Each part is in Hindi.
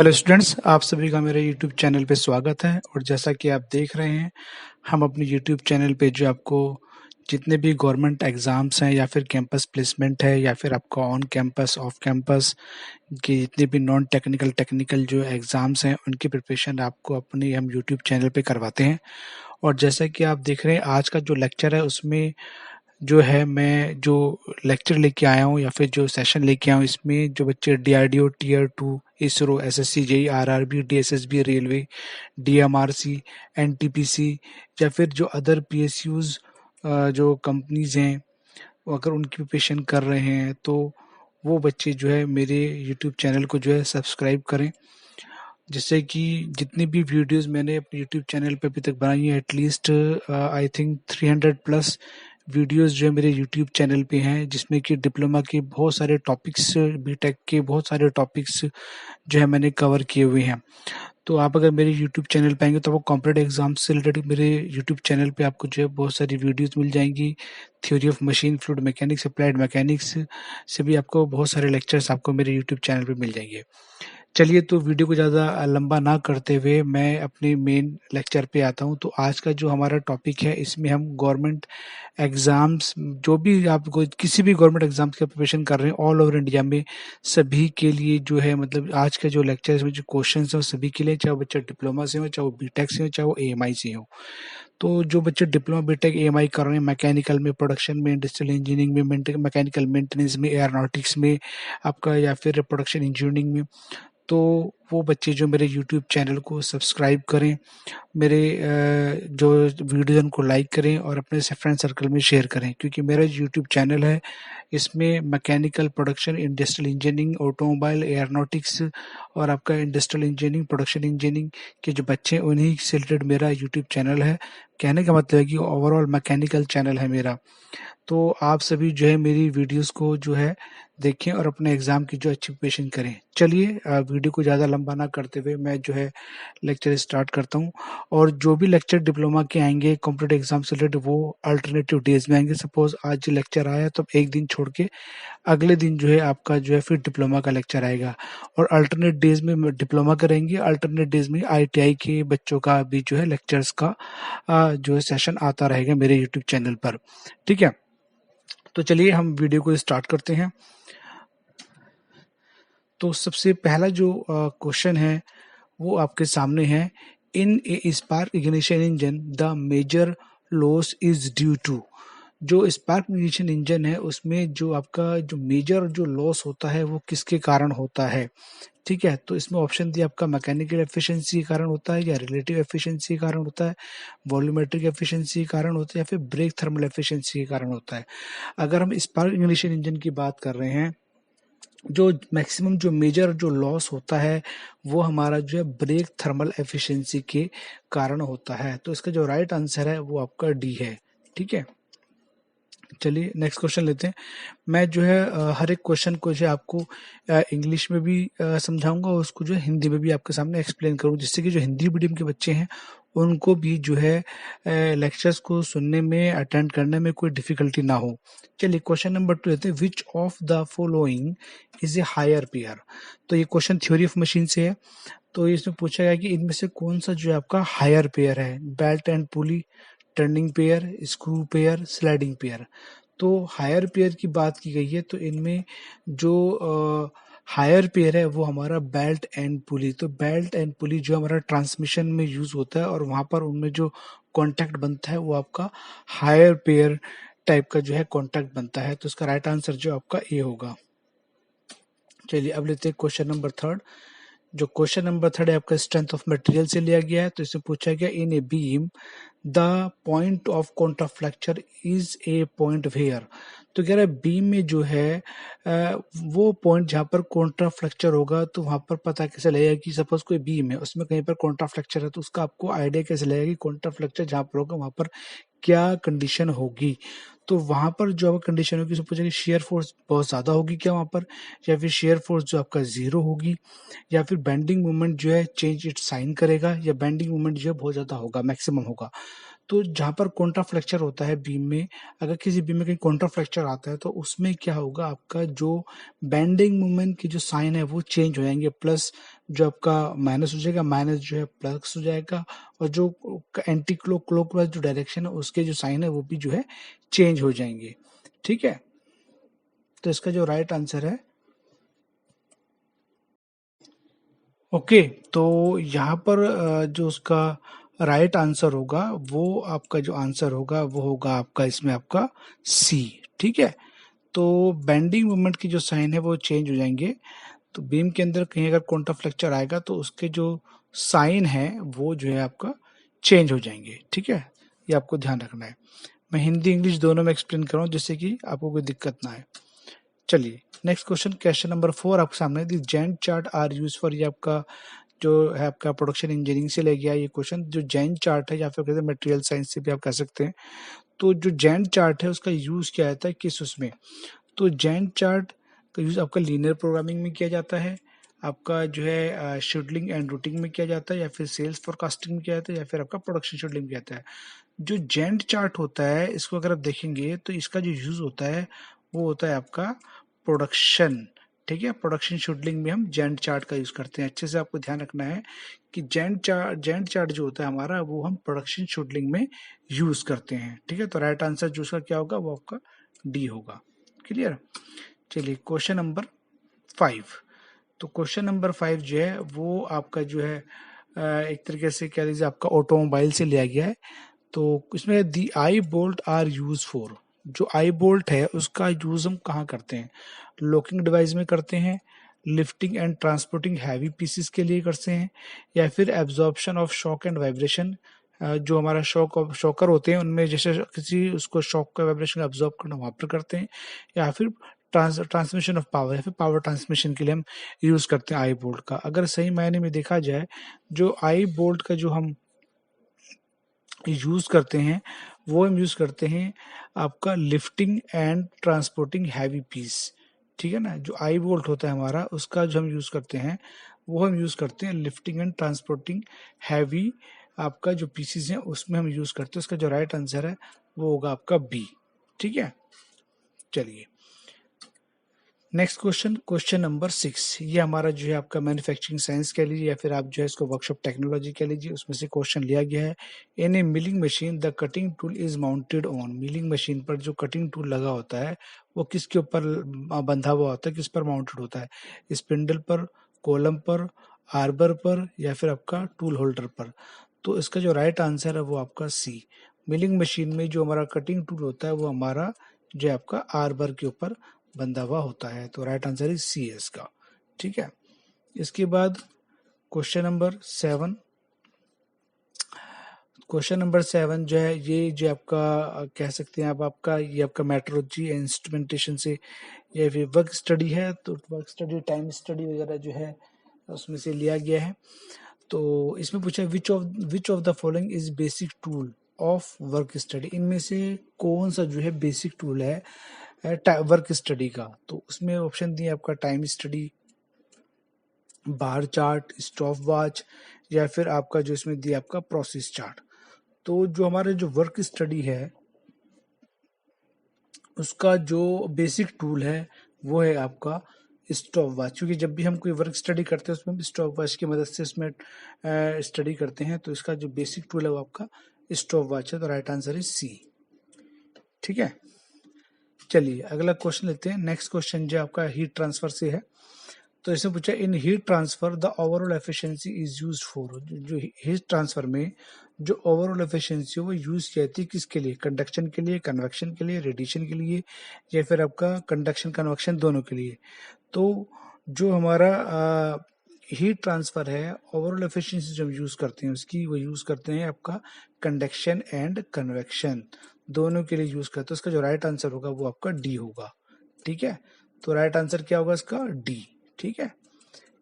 हेलो स्टूडेंट्स, आप सभी का मेरे यूट्यूब चैनल पे स्वागत है। और जैसा कि आप देख रहे हैं, हम अपने यूट्यूब चैनल पे जो आपको जितने भी गवर्नमेंट एग्ज़ाम्स हैं या फिर कैंपस प्लेसमेंट है या फिर आपका ऑन कैंपस ऑफ कैंपस के जितने भी नॉन टेक्निकल टेक्निकल जो एग्ज़ाम्स हैं उनकी प्रिपरेशन आपको अपने हम यूट्यूब चैनल पे करवाते हैं। और जैसा कि आप देख रहे हैं, आज का जो लेक्चर है उसमें जो है मैं जो लेक्चर लेके आया हूँ या फिर जो सेशन लेके आया हूँ, इसमें जो बच्चे DRDO tier 2 ISRO SSC JE RRB DSSB railway DMRC NTPC या फिर जो अदर पीएसयूज जो कंपनीज हैं, वो अगर उनकी प्रिपरेशन कर रहे हैं तो वो बच्चे जो है मेरे यूट्यूब चैनल को जो है सब्सक्राइब करें, जिससे कि जितनी भी वीडियोस मैंने अपने यूट्यूब चैनल पे अभी तक बनाई है, at least I think 300 plus videos जो है मेरे यूट्यूब चैनल पे हैं, जिसमें कि डिप्लोमा के बहुत सारे टॉपिक्स, बीटेक के बहुत सारे टॉपिक्स जो है मैंने कवर किए हुए हैं। तो आप अगर मेरे यूट्यूब चैनल पे आएंगे तो वो कॉम्पिटेटिव एग्जाम से रिलेटेड मेरे यूट्यूब चैनल पे आपको जो है बहुत सारी वीडियोस मिल जाएंगी। Theory of machine fluid mechanics, applied mechanics से भी आपको बहुत सारे लेक्चर्स आपको मेरे यूट्यूब चैनल पे मिल जाएंगे। चलिए, तो वीडियो को ज़्यादा लंबा ना करते हुए मैं अपने मेन लेक्चर पे आता हूँ। तो आज का जो हमारा टॉपिक है, इसमें हम गवर्नमेंट एग्ज़ाम्स, जो भी आपको किसी भी गवर्नमेंट एग्ज़ाम्स की प्रिपरेशन कर रहे हैं ऑल ओवर इंडिया में, सभी के लिए जो है मतलब आज का जो लेक्चर है इसमें जो क्वेश्चंस हैं वो सभी के लिए, चाहे वो बच्चे डिप्लोमा से हो, चाहे वो बीटेक से हो, चाहे वो एएमआई से हो। तो जो बच्चे डिप्लोमा बीटेक एएमआई कर रहे हैं, मैकेनिकल में, प्रोडक्शन में, इंडस्ट्रियल इंजीनियरिंग में, मैकेनिकल मेंटेनेंस में, एयरोनॉटिक्स में आपका, या फिर प्रोडक्शन इंजीनियरिंग में, तो वो बच्चे जो मेरे यूट्यूब चैनल को सब्सक्राइब करें, मेरे जो वीडियो उनको लाइक करें और अपने फ्रेंड सर्कल में शेयर करें, क्योंकि मेरा यूट्यूब चैनल है इसमें mechanical, production, industrial engineering, automobile, aeronautics और आपका इंडस्ट्रियल इंजीनियरिंग, प्रोडक्शन इंजीनियरिंग के जो बच्चे हैं उन्हीं से रिलेटेड मेरा यूट्यूब चैनल है। कहने का मतलब है कि ओवरऑल मैकेनिकल चैनल है मेरा। तो आप सभी जो है मेरी वीडियोस को जो है देखें और अपने एग्ज़ाम की जो अच्छी प्रिपरेशन करें। चलिए, वीडियो को ज़्यादा लंबा ना करते हुए मैं जो है लेक्चर स्टार्ट करता हूँ। और जो भी लेक्चर डिप्लोमा के आएंगे कॉम्पिटेटिव एग्जाम से रिलेटेड, वो अल्टरनेटिव डेज में आएंगे। सपोज आज लेक्चर आया तो एक दिन छोड़ के अगले दिन जो है आपका जो है फिर डिप्लोमा का लेक्चर आएगा। और अल्टरनेट डेज में डिप्लोमा करेंगे, अल्टरनेट डेज में आईटीआई के बच्चों का भी जो है लेक्चर्स का जो है सेशन आता रहेगा मेरे यूट्यूब चैनल पर। ठीक है, तो चलिए हम वीडियो को स्टार्ट करते हैं। तो सबसे पहला जो क्वेश्चन है वो आपके सामने है। In a spark ignition engine the major loss is due to. जो स्पार्क इग्निशन इंजन है उसमें जो आपका जो मेजर जो लॉस होता है वो किसके कारण होता है। ठीक है, तो इसमें ऑप्शन दिया आपका मैकेनिकल एफिशिएंसी के कारण होता है, या रिलेटिव एफिशिएंसी के कारण होता है, वॉल्यूमेट्रिक एफिशिएंसी के कारण होता है, या फिर ब्रेक थर्मल एफिशिएंसी के कारण होता है। अगर हम स्पार्क इग्निशन इंजन की बात कर रहे हैं, जो मैक्सिमम जो मेजर जो लॉस होता है वो हमारा जो है ब्रेक थर्मल एफिशिएंसी के कारण होता है। तो इसका जो राइट आंसर है वो आपका डी है। ठीक है, चलिए नेक्स्ट क्वेश्चन लेते हैं। मैं जो है हर एक क्वेश्चन को जो है आपको इंग्लिश में भी समझाऊंगा और उसको जो है हिंदी में भी आपके सामने एक्सप्लेन करूँ, जिससे कि जो हिंदी मीडियम के बच्चे हैं उनको भी जो है लेक्चर्स को सुनने में, अटेंड करने में कोई डिफिकल्टी ना हो। चलिए क्वेश्चन नंबर 2 लेते हैं। Which of the following is a higher pair. तो ये क्वेश्चन थ्योरी ऑफ मशीन से है। तो इसमें पूछा गया कि इनमें से कौन सा जो है आपका हायर पेयर है। Belt and pulley, turning pair, screw pair, sliding pair. तो हायर पेयर की बात की गई है, तो इनमें जो हायर पेयर है वो हमारा बेल्ट एंड पुली। तो बेल्ट एंड पुली जो हमारा ट्रांसमिशन में यूज होता है और वहां पर उनमें जो कॉन्टैक्ट बनता है वो आपका हायर पेयर टाइप का जो है कॉन्टैक्ट बनता है। तो इसका राइट आंसर जो आपका ए होगा। चलिए अब लेते हैं क्वेश्चन नंबर 3। जो क्वेश्चन नंबर 3 है आपका स्ट्रेंथ ऑफ मटेरियल से लिया गया है। तो इसमें पूछा गया in a beam the point of contraflexure is a point where. तो कह रहा है बीम में जो है वो पॉइंट जहाँ पर कॉन्ट्राफ्लेक्चर होगा, तो वहां पर पता कैसे लगेगा कि सपोज कोई बीम है उसमें कहीं पर कॉन्ट्राफ्लेक्चर है, तो उसका आपको आइडिया कैसे लगेगा कि कॉन्ट्राफ्लेक्चर जहाँ पर होगा वहां पर क्या कंडीशन होगी। तो वहां पर जो कंडीशन होगी, उसमें पूछा कि शेयर फोर्स बहुत ज्यादा होगी क्या वहां पर, या फिर शेयर फोर्स जो आपका जीरो होगी, या फिर बेंडिंग मोमेंट जो है चेंज इट साइन करेगा, या बेंडिंग मोमेंट जो है बहुत ज्यादा होगा, मैक्सिमम होगा। तो जहाँ पर कॉन्ट्रा फ्रैक्चर होता है बीम में, अगर किसी बीम में कहीं कॉन्ट्रा फ्रैक्चर आता है तो उसमें क्या होगा, आपका जो बेंडिंग मोमेंट की जो साइन है वो चेंज हो जाएंगे, प्लस जो आपका माइनस हो जाएगा, माइनस जो है प्लस हो जाएगा, और जो एंटी क्लॉकवाइज जो डायरेक्शन है उसके जो साइन है वो भी जो है चेंज हो जाएंगे। ठीक है, तो इसका जो राइट आंसर है ओके, तो यहाँ पर जो उसका राइट आंसर होगा वो आपका जो आंसर होगा वो होगा आपका इसमें आपका सी। ठीक है, तो बेंडिंग मोमेंट की जो साइन है वो चेंज हो जाएंगे, तो बीम के अंदर कहीं अगर कॉन्ट्रा फ्रैक्चर आएगा तो उसके जो साइन है वो जो है आपका चेंज हो जाएंगे। ठीक है, ये आपको ध्यान रखना है। मैं हिंदी इंग्लिश दोनों में एक्सप्लेन कर रहा हूँ जिससे कि आपको कोई दिक्कत ना आए। चलिए नेक्स्ट क्वेश्चन नंबर 4 आपके सामने, the Gantt chart are use for, ये आपका जो है आपका प्रोडक्शन इंजीनियरिंग से ले गया ये क्वेश्चन। जो जैंट चार्ट है या फिर कहते हैं मटेरियल साइंस से भी आप कह सकते हैं, तो जो जैंट चार्ट है उसका यूज किया जाता है किस उसमें, तो जैंट चार्ट का यूज आपका लीनियर प्रोग्रामिंग में किया जाता है, आपका जो है शेड्यूलिंग एंड रूटिंग में किया जाता है, या फिर सेल्स फोरकास्टिंग में किया जाता है, या फिर आपका प्रोडक्शन शेड्यूलिंग में किया जाता है। जो जैंट चार्ट होता है इसको अगर आप देखेंगे तो इसका जो यूज होता है वो होता है आपका प्रोडक्शन। ठीक है, प्रोडक्शन शेड्यूलिंग में हम जैंट चार्ट का यूज करते हैं। अच्छे से आपको ध्यान रखना है कि जैंट चार्ट जो होता है हमारा वो हम प्रोडक्शन शेड्यूलिंग में यूज करते हैं। ठीक है, तो राइट आंसर जो उसका क्या होगा वो आपका डी होगा। क्लियर। चलिए क्वेश्चन नंबर 5, तो क्वेश्चन नंबर 5 जो है वो आपका जो है एक तरीके से कह लीजिए आपका ऑटोमोबाइल से लिया गया है। तो इसमें the eye bolt are use for, जो आई बोल्ट है उसका यूज हम कहाँ करते हैं, लॉकिंग डिवाइस में करते हैं, lifting and transporting heavy pieces के लिए करते हैं, या फिर absorption of shock and vibration, जो हमारा शॉकर होते हैं उनमें जैसे किसी उसको शॉक का वाइब्रेशन एब्जॉर्ब करना वहां पर करते हैं, या फिर ट्रांसमिशन ऑफ पावर, या फिर पावर ट्रांसमिशन के लिए हम यूज करते हैं आई बोल्ट का। अगर सही मायने में देखा जाए जो आई बोल्ट का जो हम यूज करते हैं वो हम यूज करते हैं आपका lifting and transporting heavy piece. ठीक है ना, जो आई बोल्ट होता है हमारा उसका जो हम यूज करते हैं वो हम यूज करते हैं लिफ्टिंग एंड ट्रांसपोर्टिंग हैवी आपका जो पीसीस हैं उसमें हम यूज करते हैं। उसका जो राइट आंसर है वो होगा आपका बी। ठीक है, चलिए नेक्स्ट क्वेश्चन नंबर 6, ये हमारा जो है आपका मैन्युफैक्चरिंग साइंस कह लीजिए या फिर आप जो है इसको वर्कशॉप टेक्नोलॉजी कह लीजिए, उसमें से क्वेश्चन लिया गया है। In a milling machine the cutting tool is mounted on, milling machine पर जो कटिंग टूल लगा होता है वो किसके ऊपर बंधा हुआ होता है, किस पर माउंटेड होता है, स्पिंडल पर, कॉलम पर, आर्बर पर, या फिर आपका टूल होल्डर पर। तो इसका जो राइट आंसर है वो आपका सी, मिलिंग मशीन में जो हमारा कटिंग टूल होता है वो हमारा जो है आपका आर्बर के ऊपर बंधा हुआ होता है। तो राइट आंसर इज सी है इसका। ठीक है, इसके बाद क्वेश्चन नंबर 7, क्वेश्चन नंबर 7 जो है ये जो आपका कह सकते हैं आप आपका ये आपका मेट्रोलॉजी इंस्ट्रूमेंटेशन से या फिर वर्क स्टडी है, तो वर्क स्टडी टाइम स्टडी वगैरह जो है उसमें से लिया गया है। तो इसमें पूछा विच of the following is basic tool of work study, इनमें से कौन सा जो है बेसिक टूल है वर्क स्टडी का। तो उसमें ऑप्शन दिए आपका time study, bar chart, stop watch, या फिर आपका जो इसमें दिया आपका प्रोसेस चार्ट। तो जो हमारे जो वर्क स्टडी है उसका जो बेसिक टूल है वो है आपका स्टॉप वॉच, क्योंकि जब भी हम कोई वर्क स्टडी करते हैं उसमें स्टॉप वॉच की मदद से उसमें स्टडी करते हैं। तो इसका जो बेसिक टूल है वो आपका स्टॉप वॉच है। तो राइट आंसर इज सी। ठीक है, चलिए अगला क्वेश्चन लेते हैं। नेक्स्ट क्वेश्चन जो आपका हीट ट्रांसफर से है। तो इसमें पूछा इन heat transfer the overall efficiency is used for, जो हीट ट्रांसफर में जो ओवरऑल एफिशिएंसी है वो यूज की जाती है किसके लिए, कंडक्शन के लिए, कन्वेक्शन के लिए, रेडिएशन के लिए, या फिर आपका कंडक्शन कन्वेक्शन दोनों के लिए। तो जो हमारा हीट ट्रांसफर है ओवरऑल एफिशिएंसी जो हम यूज करते हैं उसकी वो यूज करते हैं आपका कंडक्शन एंड कन्वेक्शन दोनों के लिए यूज करते हैं। उसका जो राइट आंसर होगा वो आपका डी होगा। ठीक है, तो राइट आंसर क्या होगा इसका, डी। ठीक है,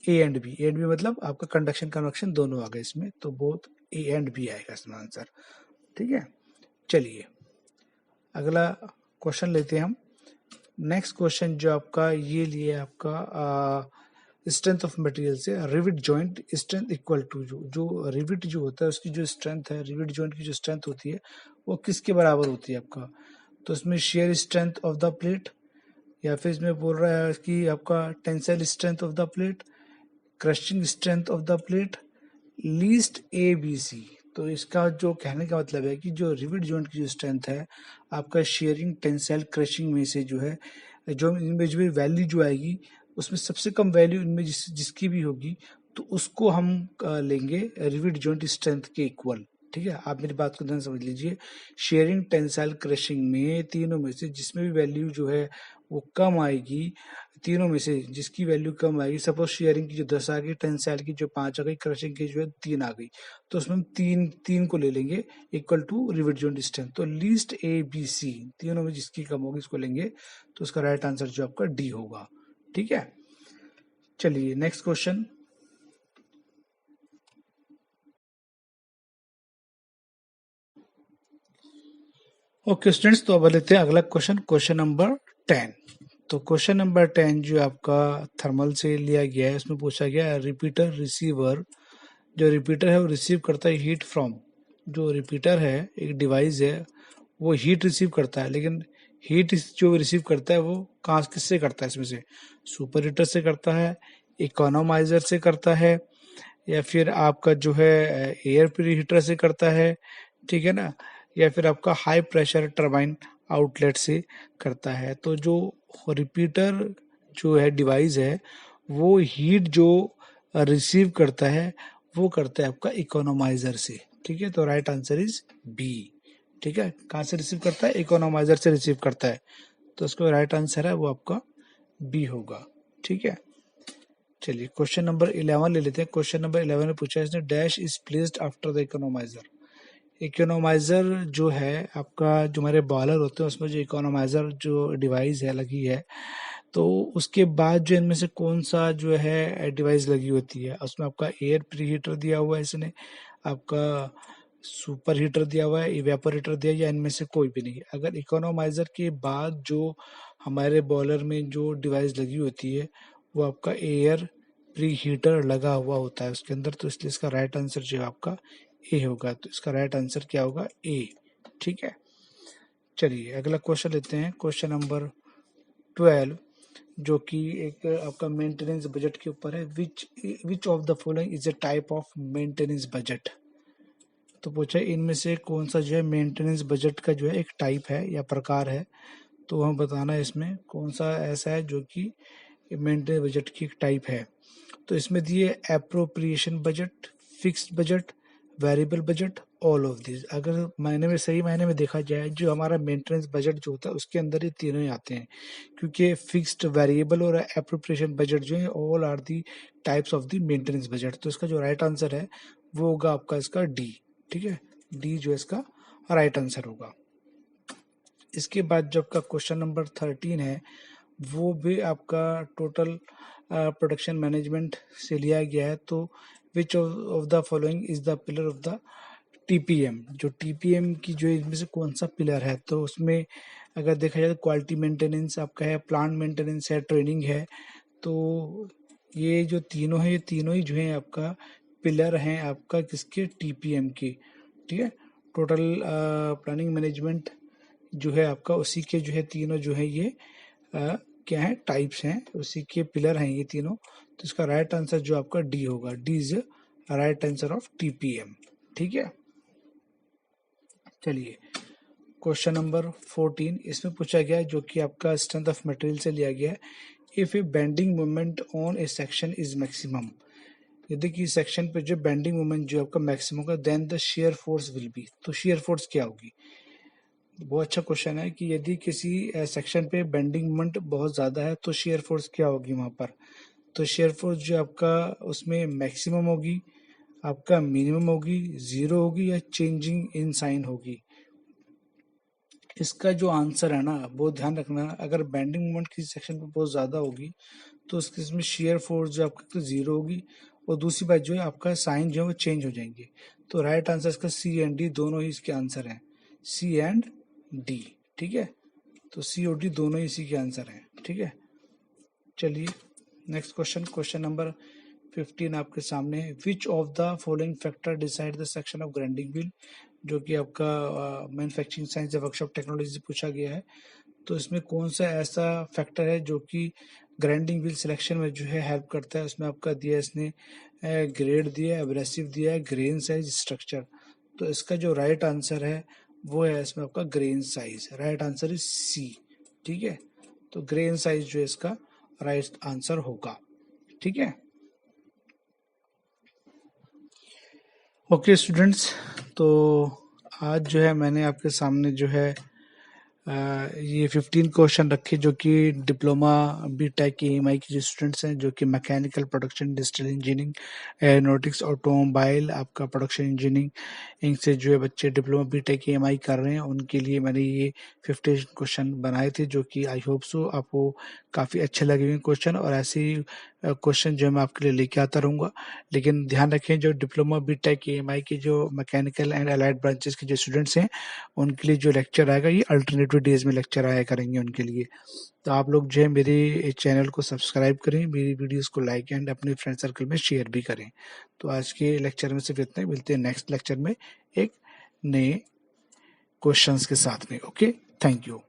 ए एंड बी मतलब आपका कंडक्शन कन्वेक्शन दोनों आ गए इसमें, तो बोथ ए एंड बी आएगा इसमें आंसर। ठीक है, चलिए अगला क्वेश्चन लेते हैं हम। नेक्स्ट क्वेश्चन जो आपका ये लिए आपका स्ट्रेंथ ऑफ मटेरियल से rivet joint strength equal to जो रिविट जो होता है उसकी जो स्ट्रेंथ है, रिविट जॉइंट की जो स्ट्रेंथ होती है वो किसके बराबर होती है आपका। तो इसमें shear strength of the plate, या फिर इसमें बोल रहा है कि आपका tensile strength of the plate, crushing strength of the plate, least A B C. तो इसका जो कहने का मतलब है कि जो रिविट जॉइंट की जो स्ट्रेंथ है आपका शेयरिंग टेंसाइल क्रशिंग में से जो है, जो इनमें जो वैल्यू जो आएगी उसमें सबसे कम वैल्यू इनमें जिसकी भी होगी तो उसको हम लेंगे रिविट जॉइंट स्ट्रेंथ के इक्वल। ठीक है, आप मेरी बात को ध्यान समझ लीजिए। शेयरिंग टेंसाइल क्रशिंग में तीनों में से जिसमें भी वैल्यू जो है वो कम आएगी, तीनों में से जिसकी वैल्यू कम आएगी, सपोज शेयरिंग की जो 10 आ गई, टेंसाइल की जो 5 आ गई, क्रशिंग की जो है 3 आ गई, तो उसमें हम तीन को ले लेंगे equal to rivet joint strength. तो लीस्ट ए बी सी तीनों में जिसकी कम होगी इसको लेंगे, तो उसका राइट आंसर जो आपका डी होगा। ठीक है, चलिए नेक्स्ट क्वेश्चन। ओके स्टूडेंट्स, तो अब लेते हैं अगला क्वेश्चन, क्वेश्चन नंबर 10। तो क्वेश्चन नंबर 10 जो आपका थर्मल से लिया गया है, उसमें पूछा गया है रिपीटर रिसीवर, जो रिपीटर है वो रिसीव करता है हीट फ्रॉम, जो रिपीटर है एक डिवाइस है वो हीट रिसीव करता है, लेकिन हीट जो रिसीव करता है वो कहाँ किससे करता है, इसमें से सुपर हीटर से करता है, इकोनोमाइजर से करता है, या फिर आपका जो है एयर प्री हीटर से करता है, ठीक है ना, या फिर आपका हाई प्रेशर टरबाइन आउटलेट से करता है। तो जो रिपीटर जो है डिवाइस है वो हीट जो रिसीव करता है वो करता है आपका इकोनोमाइजर से। ठीक है, तो राइट आंसर इज बी। ठीक है, कहाँ से रिसीव करता है, इकोनोमाइजर से रिसीव करता है, तो उसका राइट आंसर है वो आपका बी होगा। ठीक है, चलिए क्वेश्चन नंबर 11 ले लेते हैं। क्वेश्चन नंबर 11 में पूछा है इसने, dash is placed after the economiser. Economiser जो है आपका, जो हमारे बॉयलर होते हैं उसमें जो इकोनोमाइजर जो डिवाइस है लगी है, तो उसके बाद जो इनमें से कौन सा जो है डिवाइस लगी होती है, उसमें आपका एयर प्री हीटर दिया हुआ है इसने, आपका सुपर हीटर दिया हुआ है, इवेपोरेटर दिया, या इनमें से कोई भी नहीं। अगर इकोनोमाइजर के बाद जो हमारे बॉयलर में जो डिवाइस लगी होती है वो आपका एयर प्री हीटर लगा हुआ होता है उसके अंदर, तो इसलिए इसका राइट आंसर जो है आपका ए होगा। तो इसका राइट आंसर क्या होगा, ए। ठीक है, चलिए अगला क्वेश्चन लेते हैं, क्वेश्चन नंबर 12, जो कि एक आपका मेंटेनेंस बजट के ऊपर है। विच of the following is a type of maintenance budget. तो पूछा इनमें से कौन सा जो है मेंटेनेंस बजट का जो है एक टाइप है या प्रकार है, तो हमें बताना है इसमें कौन सा ऐसा है जो कि मेंटेनेंस बजट की एक टाइप है। तो इसमें दिए appropriation budget, fixed budget, variable budget, all of this. अगर मायने में सही मायने में देखा जाए जो हमारा मेंटेनेंस बजट जो होता है उसके अंदर ये तीनों ही आते हैं, क्योंकि फिक्स्ड, वेरिएबल और एप्रोप्रिएशन बजट जो है all are the types of the maintenance budget. तो इसका जो राइट आंसर है वो होगा आपका इसका डी। ठीक है, डी जो इसका राइट आंसर होगा। इसके बाद जो आपका क्वेश्चन नंबर 13 है वो भी आपका टोटल प्रोडक्शन मैनेजमेंट से लिया गया है। तो विच of the following is the pillar of the TPM. जो टीपीएम की जो इनमें से कौन सा पिलर है, तो उसमें अगर देखा जाए तो क्वालिटी मेंटेनेंस आपका है, प्लांट मेंटेनेंस है, ट्रेनिंग है। तो ये जो तीनों है, ये तीनों ही जो है आपका पिलर हैं आपका किसके, टीपीएम के। ठीक है, टोटल प्लानिंग मैनेजमेंट जो है आपका उसी के जो है तीनों जो है ये क्या है, टाइप्स हैं, उसी के पिलर हैं ये तीनों। तो इसका राइट आंसर जो आपका डी होगा, D is right answer of TPM. ठीक है, चलिए क्वेश्चन नंबर 14 इसमें पूछा गया है जो कि आपका स्ट्रेंथ ऑफ मटेरियल से लिया गया है। If A bending moment on A section is maximum, यदि कि सेक्शन पे जो बेंडिंग मोमेंट जो आपका मैक्सिमम होगा, then the shear force will be. तो शेयर फोर्स क्या होगी, बहुत अच्छा क्वेश्चन है कि यदि किसी सेक्शन पे बेंडिंग मोमेंट बहुत ज़्यादा है तो शेयर फोर्स क्या होगी वहाँ पर। तो शेयर फोर्स जो आपका उसमें मैक्सिमम होगी, आपका मिनिमम होगी, ज़ीरो होगी, या चेंजिंग इन साइन होगी। इसका जो आंसर है ना वो ध्यान रखना, अगर बेंडिंग मोमेंट किसी सेक्शन पे बहुत ज़्यादा होगी तो उसके इसमें शेयर फोर्स जो आपका तो ज़ीरो होगी, और दूसरी बात जो है आपका साइन जो है वो चेंज हो जाएंगे। तो राइट आंसर इसका सी एंड डी दोनों ही इसके आंसर हैं, सी एंड डी। ठीक है, तो सी और डी दोनों ही इसी के आंसर हैं। ठीक है, चलिए नेक्स्ट क्वेश्चन नंबर 15 आपके सामने है। विच of the following factor decide the section of grinding wheel, जो कि आपका मैन्युफैक्चरिंग साइंस या वर्कशॉप टेक्नोलॉजी पूछा गया है। तो इसमें कौन सा ऐसा फैक्टर है जो कि ग्राइंडिंग व्हील सिलेक्शन में जो है हेल्प करता है। उसमें आपका दिया इसने ग्रेड दिया है, एब्रेसिव दिया है, ग्रेन साइज, स्ट्रक्चर। तो इसका जो राइट आंसर है वो है इसमें आपका grain size. Right answer is C. ठीक है, तो ग्रेन साइज जो है इसका राइट आंसर होगा। ठीक है, ओके स्टूडेंट्स, तो आज जो है मैंने आपके सामने जो है ये 15 क्वेश्चन रखे जो कि डिप्लोमा बीटेक की EMI के जो स्टूडेंट्स हैं, जो कि mechanical, production, industrial engineering, aeronautics, automobile, आपका प्रोडक्शन इंजीनियरिंग से जो है बच्चे डिप्लोमा बीटेक की EMI कर रहे हैं, उनके लिए मैंने ये 15 क्वेश्चन बनाए थे, जो कि आई होप सो आपको काफ़ी अच्छे लगेंगे क्वेश्चन। और ऐसे ही क्वेश्चन जो मैं आपके लिए लेके आता रहूँगा। लेकिन ध्यान रखें, जो डिप्लोमा बीटेक की EMI के जो मैकेनिकल एंड अलाइड ब्रांचेस के जो स्टूडेंट्स हैं, उनके लिए जो लेक्चर आएगा ये अल्टरनेटिव डेज में लेक्चर आया करेंगे उनके लिए। तो आप लोग जो है मेरे चैनल को सब्सक्राइब करें, मेरी वीडियोस को लाइक एंड अपने फ्रेंड सर्कल में शेयर भी करें। तो आज के लेक्चर में सिर्फ इतना ही, मिलते हैं नेक्स्ट लेक्चर में एक नए क्वेश्चंस के साथ में। Okay, thank you.